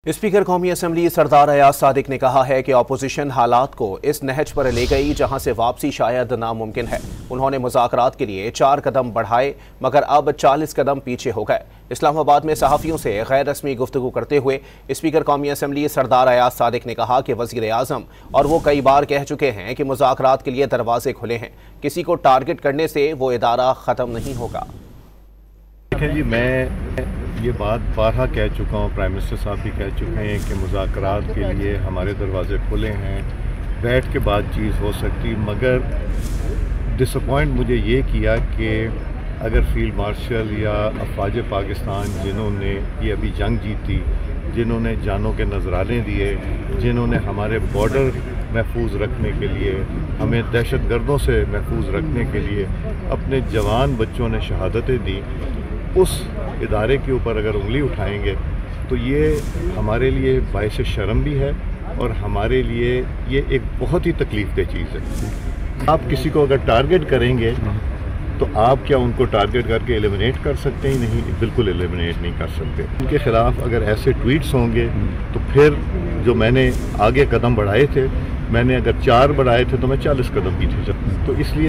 Speaker कौमी assembly सरदार अयाज सादिक ने कहा है कि अपोजिशन हालात को इस नहज पर ले गई जहां से वापसी शायद नामुमकिन है। उन्होंने मुज़ाकरात के लिए 4 कदम बढ़ाए मगर अब 40 कदम पीछे हो गए। इस्लामाबाद में सहाफ़ियों से गैर रस्मी गुफ्तगू करते हुए स्पीकर कौमी असम्बली सरदार अयाज सादिक ने कहा कि वज़ीर आज़म और वो कई बार कह चुके हैं कि मुज़ाकरात के लिए दरवाजे खुले हैं, किसी को टारगेट करने से वो इदारा ख़त्म नहीं होगा। देखिए जी, मैं ये बात बारहा कह चुका हूँ, प्राइम मिनिस्टर साहब भी कह चुके हैं कि मुज़ाकरात के लिए हमारे दरवाज़े खुले हैं, बैठ के बातचीत हो सकती। मगर डिसअपॉइंट मुझे ये किया कि अगर फील्ड मार्शल या अफवाज पाकिस्तान जिन्होंने ये अभी जंग जीती, जिन्होंने जानों के नजराने दिए, जिन्होंने हमारे बॉर्डर महफूज रखने के लिए, हमें दहशतगर्दों से महफूज रखने के लिए अपने जवान बच्चों ने शहादतें दी, उस इदारे के ऊपर अगर उंगली उठाएंगे तो ये हमारे लिए बाइस शर्म भी है और हमारे लिए ये एक बहुत ही तकलीफदेह चीज़ है। आप किसी को अगर टारगेट करेंगे तो आप क्या उनको टारगेट करके एलिमिनेट कर सकते हैं? नहीं, बिल्कुल एलिमिनेट नहीं कर सकते। उनके ख़िलाफ़ अगर ऐसे ट्वीट्स होंगे तो फिर जो मैंने आगे कदम बढ़ाए थे, मैंने अगर 4 बढ़ाए थे तो मैं 40 कदम पीछे चलता। तो इसलिए